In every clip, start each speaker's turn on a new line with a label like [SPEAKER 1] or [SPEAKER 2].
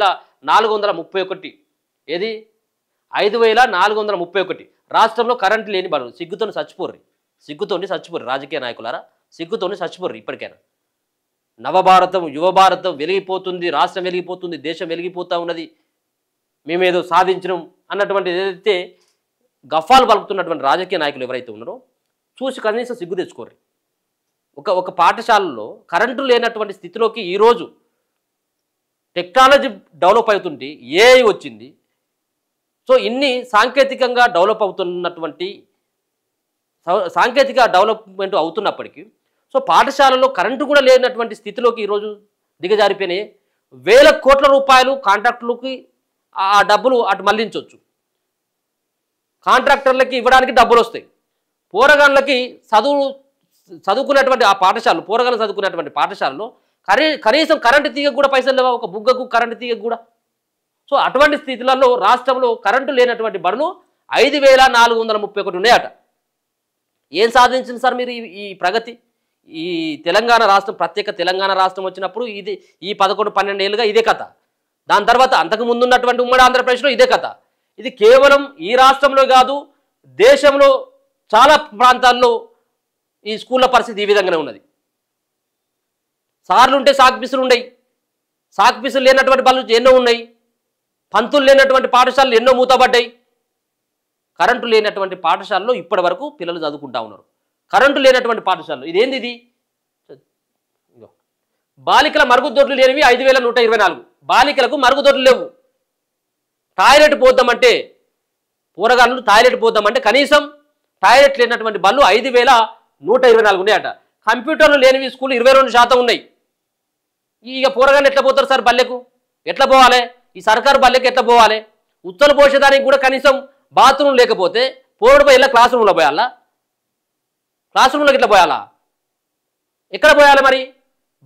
[SPEAKER 1] 5431 ఏది 5431 రాష్ట్రంలో కరెంటు లేని బడులు సిగ్గుతోని చచ్చిపోర్రి రాజకీయ నాయకులారా సిగ్గుతోని చచ్చిపోర్రి ఇప్పటికైనా నవభారతం యువ భారతం వెలిగిపోతుంది రాష్ట్రం వెలిగిపోతుంది దేశం వెలిగిపోతూ ఉన్నది మేమేదో సాధించడం అన్నటువంటి ఏదైతే గఫాలు పలుకుతున్నటువంటి రాజకీయ నాయకులు ఎవరైతే ఉన్నారో చూసి కనీసం సిగ్గు తెచ్చుకోర్రి ఒక పాఠశాలలో కరెంటు లేనటువంటి స్థితిలోకి ఈరోజు టెక్నాలజీ డెవలప్ అవుతుంది ఏఐ వచ్చింది సో ఇన్ని సాంకేతికంగా డెవలప్ అవుతున్నటువంటి సాంకేతిక డెవలప్మెంట్ అవుతున్నప్పటికీ సో పాఠశాలలో కరెంటు కూడా లేనటువంటి స్థితిలోకి ఈరోజు దిగజారిపోయినాయి వేల కోట్ల రూపాయలు కాంట్రాక్టులకి ఆ డబ్బులు అటు మళ్లించవచ్చు కాంట్రాక్టర్లకి ఇవ్వడానికి డబ్బులు వస్తాయి పోరగాళ్ళకి చదువుకున్నటువంటి ఆ పాఠశాలలు పోరగాళ్ళు చదువుకున్నటువంటి పాఠశాలలో కనీసం కరెంటు తీగకు కూడా పైసలు లేవా ఒక బుగ్గకు కరెంటు తీగకు కూడా సో అటువంటి స్థితులలో రాష్ట్రంలో కరెంటు లేనటువంటి బడులు 5431 ఉన్నాయట ఏం సాధించింది సార్ మీరు ఈ ప్రగతి ఈ తెలంగాణ రాష్ట్రం ప్రత్యేక తెలంగాణ రాష్ట్రం వచ్చినప్పుడు ఇది ఈ 11-12 ఏళ్ళుగా ఇదే కథ దాని తర్వాత అంతకు ముందు ఉన్నటువంటి ఉమ్మడి ఆంధ్రప్రదేశ్లో ఇదే కథ ఇది కేవలం ఈ రాష్ట్రంలో కాదు దేశంలో చాలా ప్రాంతాల్లో ఈ స్కూళ్ళ పరిస్థితి ఈ విధంగానే ఉన్నది సార్లు ఉంటే సాకుపిసులు ఉన్నాయి సాకుపిసులు లేనటువంటి బళ్ళు ఎన్నో ఉన్నాయి పంతులు లేనటువంటి పాఠశాలలు ఎన్నో మూతపడ్డాయి కరెంటు లేనటువంటి పాఠశాలలో ఇప్పటి వరకు పిల్లలు చదువుకుంటా ఉన్నారు కరెంటు లేనటువంటి పాఠశాలలో ఇదేంది ఇది బాలికల మరుగుదొడ్లు లేనివి 5124 బాలికలకు మరుగుదొడ్లు లేవు టాయిలెట్ పోద్దామంటే పోరగాళ్ళు టాయిలెట్ పోద్దామంటే కనీసం టాయిలెట్ లేనటువంటి బళ్ళు 5124 ఉన్నాయట కంప్యూటర్లు లేనివి స్కూల్ 22% ఉన్నాయి ఇక పోరగాళ్ళు ఎట్లా పోతారు సార్ బల్లెకు ఎట్లా పోవాలి ఈ సర్కారు బల్లెకి ఎట్లా పోవాలి ఉత్తలు పోసేదానికి కూడా కనీసం బాత్రూమ్ లేకపోతే పోవడం పోయి క్లాస్ రూమ్లో పోయాలా క్లాస్ రూమ్లోకి ఎట్లా పోయాలా ఎక్కడ పోయాలి మరి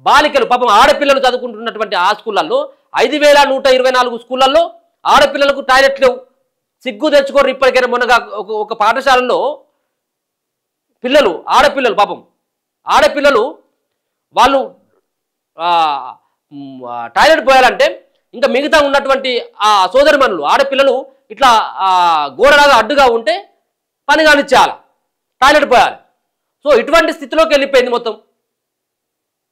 [SPEAKER 1] బాలికలు పాపం ఆడపిల్లలు చదువుకుంటున్నటువంటి ఆ స్కూళ్ళల్లో 5124 స్కూళ్ళల్లో ఆడపిల్లలకు టాయిలెట్ లేవు సిగ్గు తెచ్చుకోరు ఇప్పటికైనా మొన్నగా ఒక పాఠశాలలో పిల్లలు ఆడపిల్లలు పాపం ఆడపిల్లలు వాళ్ళు టాయిలెట్ పోయాలంటే ఇంకా మిగతా ఉన్నటువంటి ఆ సోదరిమణులు ఆడపిల్లలు ఇట్లా గోడలాగా అడ్డుగా ఉంటే పని కానిచ్చేయాలి టాయిలెట్ పోయాలి సో ఇటువంటి స్థితిలోకి వెళ్ళిపోయింది మొత్తం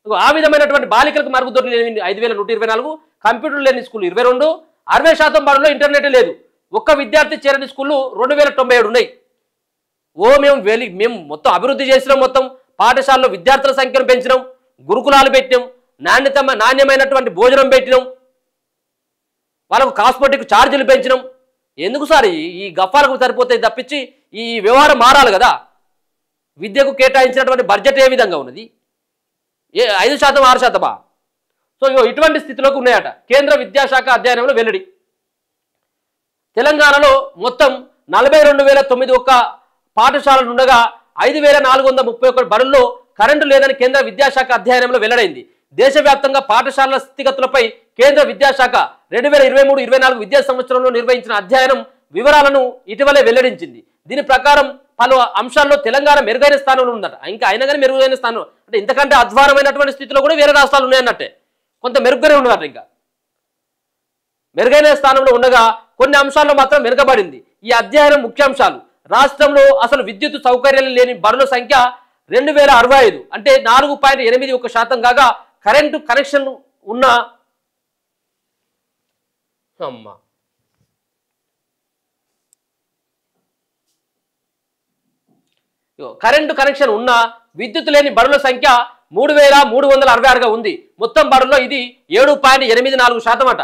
[SPEAKER 1] ఆ విధమైనటువంటి బాలికలకు మరుగుదొడ్లు లేని 5124 కంప్యూటర్ లేని స్కూల్ 22 60% బడుల్లో ఇంటర్నెట్ లేదు ఒక్క విద్యార్థి చేరని స్కూళ్ళు 2097 ఉన్నాయి మేము మొత్తం అభివృద్ధి చేసినాం మొత్తం పాఠశాలలో విద్యార్థుల సంఖ్యను పెంచినాం గురుకులాలు పెట్టినాం నాణ్యమైనటువంటి భోజనం పెట్టినాం వాళ్ళకు కాస్మెటిక్ ఛార్జీలు పెంచినాం ఎందుకు సార్ ఈ గఫాలకు సరిపోతాయి తప్పించి ఈ వ్యవహారం మారాలి కదా విద్యకు కేటాయించినటువంటి బడ్జెట్ ఏ విధంగా ఉన్నది 5% 6%? సో ఇటువంటి స్థితిలోకి ఉన్నాయట కేంద్ర విద్యాశాఖ అధ్యయనంలో వెల్లడి తెలంగాణలో మొత్తం 42,091 పాఠశాలలు ఉండగా 5,431 బడుల్లో కరెంటు లేదని కేంద్ర విద్యాశాఖ అధ్యయనంలో వెల్లడైంది దేశవ్యాప్తంగా పాఠశాలల స్థితిగతులపై కేంద్ర విద్యాశాఖ 2023-24 విద్యా సంవత్సరంలో నిర్వహించిన అధ్యయనం వివరాలను ఇటీవలే వెల్లడించింది దీని ప్రకారం పలు అంశాల్లో తెలంగాణ మెరుగైన స్థానంలో ఉందట ఇంకా అయినా కానీ మెరుగైన స్థానం అంటే ఇంతకంటే అధ్వానమైనటువంటి స్థితిలో కూడా వేరే రాష్ట్రాలు ఉన్నాయన్నట్టే కొంత మెరుగ్గానే ఉన్నదట ఇంకా మెరుగైన స్థానంలో ఉండగా కొన్ని అంశాల్లో మాత్రం మెరుగబడింది ఈ అధ్యయనం ముఖ్యాంశాలు రాష్ట్రంలో అసలు విద్యుత్ సౌకర్యాలు లేని బడుల సంఖ్య 2065 అంటే 4.81% కాగా కరెంటు కనెక్షన్ ఉన్న కరెంటు కనెక్షన్ ఉన్న విద్యుత్ లేని బడుల సంఖ్య 3,366గా ఉంది మొత్తం బడుల్లో ఇది 7.84% అట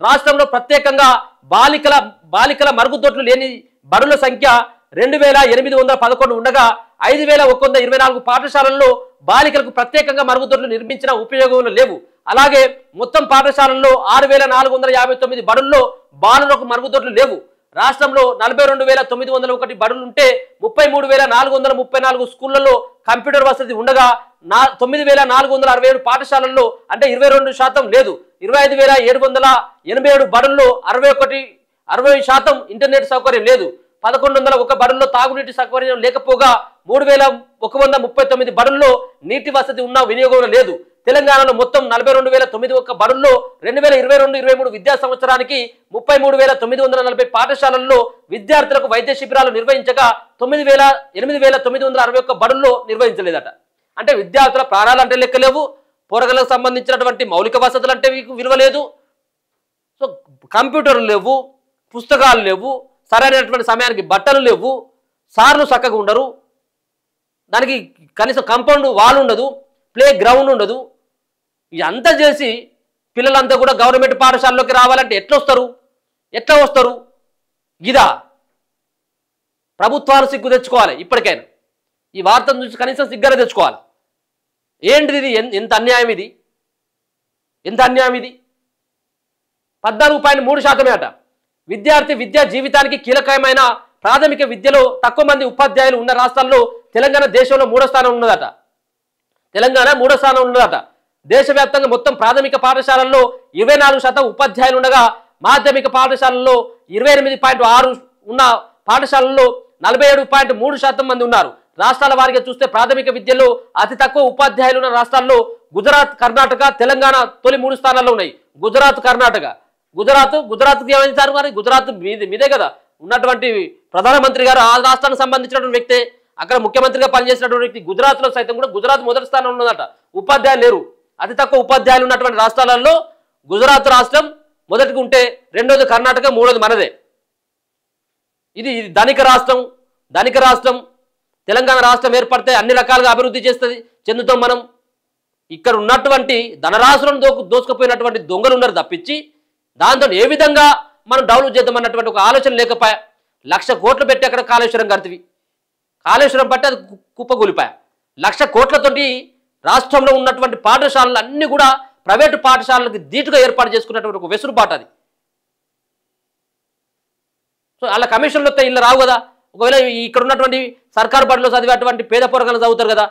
[SPEAKER 1] రాష్ట్రంలో ప్రత్యేకంగా బాలికల మరుగుదొడ్లు లేని బడుల సంఖ్య 2,811 ఉండగా 5,124 పాఠశాలల్లో బాలికలకు ప్రత్యేకంగా మరుగుదొడ్లు నిర్మించిన ఉపయోగంలో లేవు అలాగే మొత్తం పాఠశాలల్లో 6,459 బడుల్లో బాలులకు మరుగుదొడ్లు లేవు రాష్ట్రంలో 42,901 బడులుంటే 33,434 స్కూళ్లలో కంప్యూటర్ వసతి ఉండగా 9,467 పాఠశాలల్లో అంటే 22% లేదు 25,787 బడుల్లో 60% ఇంటర్నెట్ సౌకర్యం లేదు 1,101 బడుల్లో తాగునీటి సౌకర్యం లేకపోగా 3,139 బడుల్లో నీటి వసతి ఉన్న వినియోగంలో లేదు తెలంగాణలో మొత్తం 42,901 బడుల్లో 2022-23 విద్యా సంవత్సరానికి 33,940 పాఠశాలల్లో విద్యార్థులకు వైద్య శిబిరాలు నిర్వహించగా 8,961 బడుల్లో నిర్వహించలేదట. అంటే విద్యార్థుల ప్రాణాలు అంటే లెక్కలేవు, పోరగాళ్ళకు సంబంధించినటువంటి మౌలిక వసతులు అంటే విలువ లేదు. సో కంప్యూటర్లు లేవు, పుస్తకాలు లేవు, సరైనటువంటి సమయానికి బట్టలు లేవు, సార్లు చక్కగా ఉండరు, దానికి కనీసం కాంపౌండ్ వాల్ ఉండదు, ప్లే గ్రౌండ్ ఉండదు. ఇదంతా చేసి పిల్లలంతా కూడా గవర్నమెంట్ పాఠశాలలోకి రావాలంటే ఎట్లా వస్తారు? ఇదా ప్రభుత్వాలు సిగ్గు తెచ్చుకోవాలి. ఇప్పటికైనా ఈ వార్తను చూసి కనీసం సిగ్గర తెచ్చుకోవాలి. ఏంటిది ఇది? ఎంత అన్యాయం ఇది! ఎంత అన్యాయం ఇది! 14.3% అట. విద్యార్థి విద్యా జీవితానికి కీలకమైన ప్రాథమిక విద్యలో తక్కువ మంది ఉపాధ్యాయులు ఉన్న రాష్ట్రాల్లో తెలంగాణ దేశంలో 3వ స్థానం ఉన్నదట. తెలంగాణ 3వ స్థానం ఉన్నదట. దేశవ్యాప్తంగా మొత్తం ప్రాథమిక పాఠశాలల్లో 24% ఉపాధ్యాయులు ఉండగా మాధ్యమిక పాఠశాలల్లో 28.6 ఉన్న పాఠశాలల్లో 47.3% మంది ఉన్నారు. రాష్ట్రాల వారీగా చూస్తే ప్రాథమిక విద్యలో అతి తక్కువ ఉపాధ్యాయులు ఉన్న రాష్ట్రాల్లో గుజరాత్, కర్ణాటక, తెలంగాణ తొలి 3 స్థానాల్లో ఉన్నాయి. గుజరాత్, కర్ణాటక. గుజరాత్కి ఏమైంది మరి? గుజరాత్ మీదే కదా ఉన్నటువంటి ప్రధానమంత్రి గారు, ఆ రాష్ట్రానికి సంబంధించినటువంటి వ్యక్తే, అక్కడ ముఖ్యమంత్రిగా పనిచేసినటువంటి వ్యక్తి. గుజరాత్లో సైతం కూడా గుజరాత్ మొదటి స్థానంలో ఉన్నదట. ఉపాధ్యాయులు లేరు. అతి తక్కువ ఉపాధ్యాయులు ఉన్నటువంటి రాష్ట్రాలలో గుజరాత్ రాష్ట్రం మొదటికి ఉంటే, రెండోది కర్ణాటక, మూడోది మనదే. ఇది ధనిక రాష్ట్రం. తెలంగాణ రాష్ట్రం ఏర్పడితే అన్ని రకాలుగా అభివృద్ధి చెందుతాం మనం. ఇక్కడ ఉన్నటువంటి ధనరాశులను దోసుకుపోయినటువంటి దొంగలు ఉన్నారు తప్పించి దాంతో ఏ విధంగా మనం డెవలప్ చేద్దామన్నటువంటి ఒక ఆలోచన లేకపోయా. 1,00,000 కోట్లు పెట్టి అక్కడ కాళేశ్వరం కడితివి, కాళేశ్వరం పట్టి అది కుప్పగూలిపాయ. 1,00,000 కోట్లతోటి రాష్ట్రంలో ఉన్నటువంటి పాఠశాలలు అన్నీ కూడా ప్రైవేటు పాఠశాలలకు ధీటుగా ఏర్పాటు చేసుకున్నటువంటి ఒక వెసులుబాటు అది. సో అలా కమిషన్లు వస్తే ఇల్లు రావు కదా. ఒకవేళ ఇక్కడ ఉన్నటువంటి సర్కారు బడిలో చదివేటువంటి పేద పొరగాళ్ళు చదువుతారు కదా,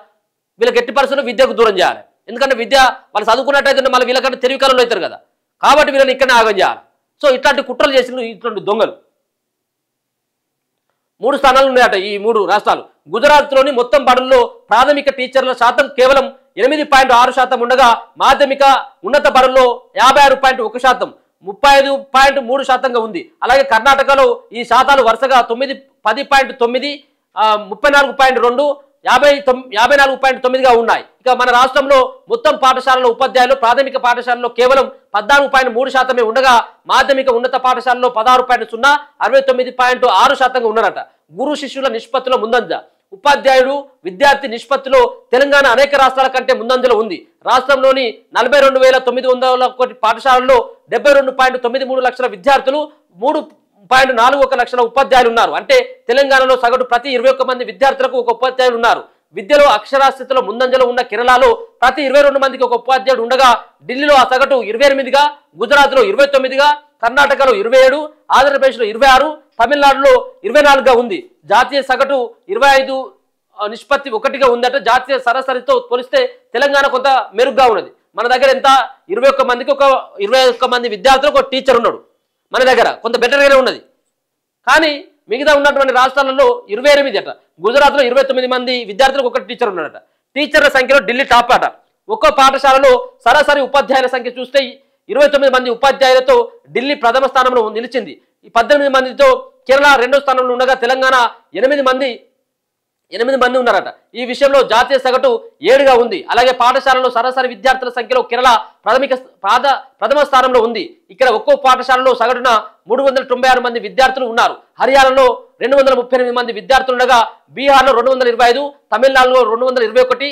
[SPEAKER 1] వీళ్ళకి ఎట్టి పరిస్థితుల్లో విద్యకు దూరం చేయాలి. ఎందుకంటే విద్య వాళ్ళు చదువుకున్నట్టయితే మళ్ళీ వీళ్ళకంటే తెలివి కాలంలో అవుతారు కదా, కాబట్టి వీళ్ళని ఇక్కడనే ఆగం చేయాలి. సో ఇట్లాంటి కుట్రలు చేసిన ఇట్లాంటి దొంగలు 3 స్థానాలు ఉన్నాయట ఈ 3 రాష్ట్రాలు. గుజరాత్లోని మొత్తం బడుల్లో ప్రాథమిక టీచర్ల శాతం కేవలం 8.6% ఉండగా మాధ్యమిక ఉన్నత బడుల్లో 56.1%, 35.3%గా ఉంది. అలాగే కర్ణాటకలో ఈ శాతాలు వరుసగా 10.9, 34.2, 54.9గా ఉన్నాయి. ఇక మన రాష్ట్రంలో మొత్తం పాఠశాలలో ఉపాధ్యాయులు ప్రాథమిక పాఠశాలలో కేవలం 14.3% ఉండగా మాధ్యమిక ఉన్నత పాఠశాలలో 16.0, 69.6%గా ఉన్నారట. గురు శిష్యుల నిష్పత్తిలో ముందంజ. ఉపాధ్యాయుడు విద్యార్థి నిష్పత్తిలో తెలంగాణ అనేక రాష్ట్రాల కంటే ముందంజలో ఉంది. రాష్ట్రంలోని 42,901 పాఠశాలల్లో 72.93 లక్షల విద్యార్థులు, 3.41 లక్షల ఉపాధ్యాయులు ఉన్నారు. అంటే తెలంగాణలో సగటు ప్రతి 21 మంది విద్యార్థులకు ఒక ఉపాధ్యాయులు ఉన్నారు. విద్యలో అక్షరాస్యతలో ముందంజలో ఉన్న కేరళలో ప్రతి 22 మందికి ఒక ఉపాధ్యాయుడు ఉండగా ఢిల్లీలో ఆ సగటు 28గా, గుజరాత్లో 29గా, కర్ణాటకలో 27, ఆంధ్రప్రదేశ్లో 26, తమిళనాడులో 24గా ఉంది. జాతీయ సగటు 25 నిష్పత్తి 1గా ఉందట. జాతీయ సరాసరితో పోలిస్తే తెలంగాణ కొంత మెరుగ్గా ఉన్నది. మన దగ్గర ఎంత 21 మందికి ఒక 21 మంది విద్యార్థులకు ఒక టీచర్ ఉన్నాడు. మన దగ్గర కొంత బెటర్గానే ఉన్నది. కానీ మిగతా ఉన్నటువంటి రాష్ట్రాలలో 28 అట. గుజరాత్లో 29 మంది విద్యార్థులకు ఒక టీచర్ ఉన్నాడట. టీచర్ల సంఖ్యలో ఢిల్లీ టాప్ అట. ఒక్కో పాఠశాలలో సరాసరి ఉపాధ్యాయుల సంఖ్య చూస్తే 29 మంది ఉపాధ్యాయులతో ఢిల్లీ ప్రథమ స్థానంలో నిలిచింది. ఈ 18 మందితో కేరళ 2వ స్థానంలో ఉండగా తెలంగాణ 8 మంది ఉన్నారట. ఈ విషయంలో జాతీయ సగటు 7గా ఉంది. అలాగే పాఠశాలలో సరాసరి విద్యార్థుల సంఖ్యలో కేరళ ప్రథమ స్థానంలో ఉంది. ఇక్కడ ఒక్కో పాఠశాలలో సగటున 396 మంది విద్యార్థులు ఉన్నారు. హర్యానాలో 238 మంది విద్యార్థులు ఉండగా బీహార్లో 225, తమిళనాడులో 221,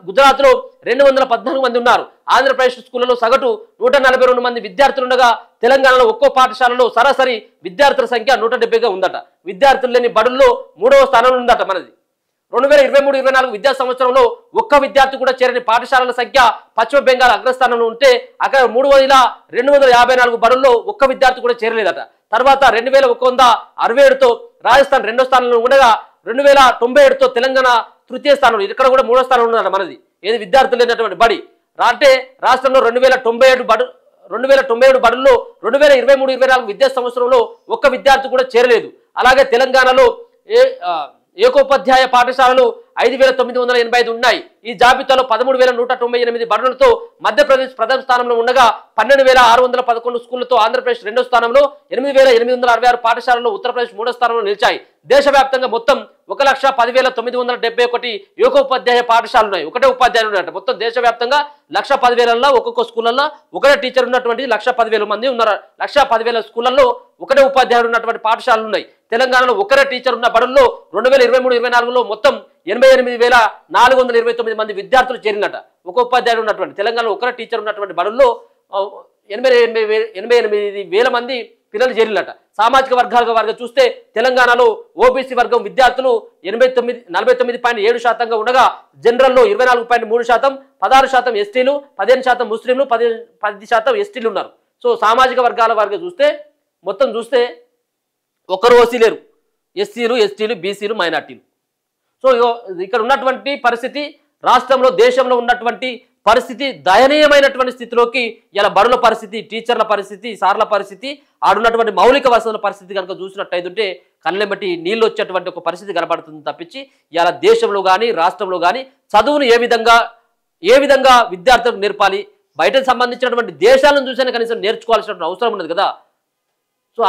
[SPEAKER 1] గుజరాత్లో 214 మంది ఉన్నారు. ఆంధ్రప్రదేశ్ స్కూళ్లలో సగటు 142 మంది విద్యార్థులు ఉండగా తెలంగాణలో ఒక్కో పాఠశాలలో సరాసరి విద్యార్థుల సంఖ్య 170గా ఉందట. విద్యార్థులు లేని బడుల్లో 3వ స్థానంలో ఉందట మనది. 2023-24 విద్యా సంవత్సరంలో ఒక్క విద్యార్థి కూడా చేరని పాఠశాలల సంఖ్య పశ్చిమ బెంగాల్ అగ్రస్థానంలో ఉంటే అక్కడ 3,254 బడుల్లో ఒక్క విద్యార్థి కూడా చేరలేదట. తర్వాత 2,167తో రాజస్థాన్ 2వ స్థానంలో ఉండగా 2,097తో తెలంగాణ తృతీయ స్థానంలో, ఇక్కడ కూడా 3వ స్థానంలో ఉన్నదట మనది. ఏది విద్యార్థులు లేనటువంటి బడి. అంటే రాష్ట్రంలో 2,097 బడుల్లో 2023-24 విద్యా సంవత్సరంలో ఒక్క విద్యార్థి కూడా చేరలేదు. అలాగే తెలంగాణలో ఏకోపాధ్యాయ పాఠశాలలు 5,985 ఉన్నాయి. ఈ జాబితాలో 13,198 బడులతో మధ్యప్రదేశ్ ప్రథమ స్థానంలో ఉండగా 12,611 స్కూళ్లతో ఆంధ్రప్రదేశ్ రెండో స్థానంలో, 8,866 పాఠశాలలు ఉత్తరప్రదేశ్ మూడో స్థానంలో నిలిచాయి. దేశవ్యాప్తంగా మొత్తం 1,10,971 ఏకోపాధ్యాయ పాఠశాలలు ఉన్నాయి. ఒకటే ఉపాధ్యాయులు ఉన్నారంట. మొత్తం దేశవ్యాప్తంగా 1,10,000 ఒక్కొక్క స్కూళ్ళల్లో ఒకటే టీచర్ ఉన్నటువంటి 1,10,000 మంది ఉన్నారు. 1,10,000 స్కూళ్ళల్లో ఒకటే ఉపాధ్యాయులు ఉన్నటువంటి పాఠశాలలు ఉన్నాయి. తెలంగాణలో ఒకరే టీచర్ ఉన్న బడుల్లో 2023-24లో మొత్తం 88,429 మంది విద్యార్థులు చేరినట. ఒక ఉపాధ్యాయుడు ఉన్నటువంటి తెలంగాణలో ఒకరే టీచర్ ఉన్నటువంటి బడుల్లో 88,000 మంది పిల్లలు చేరినట. సామాజిక వర్గాలుగా చూస్తే తెలంగాణలో ఓబీసీ వర్గం విద్యార్థులు 49.7% ఉండగా జనరల్లో 24.3%, 16% ఎస్టీలు, 15% ముస్లింలు, 10% ఎస్టీలు ఉన్నారు. సో సామాజిక వర్గాల వారిగా చూస్తే మొత్తం చూస్తే ఒకరు ఓసీ లేరు. ఎస్సీలు, ఎస్టీలు, బీసీలు, మైనార్టీలు. సో ఇక్కడ ఉన్నటువంటి పరిస్థితి రాష్ట్రంలో దేశంలో ఉన్నటువంటి పరిస్థితి దయనీయమైనటువంటి స్థితిలోకి ఇలా బడుల పరిస్థితి, టీచర్ల పరిస్థితి, సార్ల పరిస్థితి, ఆడున్నటువంటి మౌలిక వసతుల పరిస్థితి కనుక చూసినట్టయితే కళ్ళెంబటి నీళ్ళు వచ్చేటువంటి ఒక పరిస్థితి కనబడుతుంది తప్పించి ఇలా దేశంలో కానీ రాష్ట్రంలో కానీ చదువును ఏ విధంగా విద్యార్థులకు నేర్పాలి, బయటకు సంబంధించినటువంటి దేశాలను చూసినా కనీసం నేర్చుకోవాల్సినటువంటి అవసరం ఉన్నది కదా. సో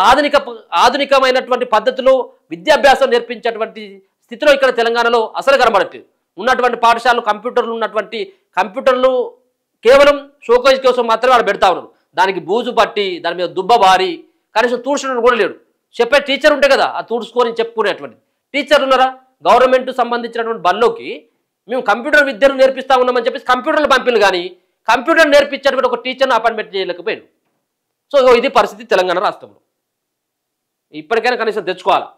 [SPEAKER 1] ఆధునికమైనటువంటి పద్ధతిలో విద్యాభ్యాసం నేర్పించేటువంటి స్థితిలో ఇక్కడ తెలంగాణలో అసలు కనబడట్లేదు. ఉన్నటువంటి పాఠశాలలు కంప్యూటర్లు కేవలం షోకేజ్ కోసం మాత్రమే వాళ్ళు పెడతా ఉన్నారు. దానికి బూజు పట్టి దాని మీద దుబ్బ బారి కనీసం తూడ్చడం కూడా లేడు. చెప్పే టీచర్ ఉంటే కదా ఆ తూడ్చుకొని చెప్పుకునేటువంటి టీచర్లు ఉన్నారా? గవర్నమెంట్ సంబంధించినటువంటి బల్లోకి మేము కంప్యూటర్ విద్యను నేర్పిస్తా ఉన్నామని చెప్పేసి కంప్యూటర్లు పంపిణీ కానీ కంప్యూటర్ నేర్పించేటువంటి ఒక టీచర్ను అపాయింట్మెంట్ చేయలేకపోయాడు. సో ఇది పరిస్థితి తెలంగాణ రాష్ట్రంలో. ఇప్పటికైనా కనీసం తెచ్చుకోవాలా.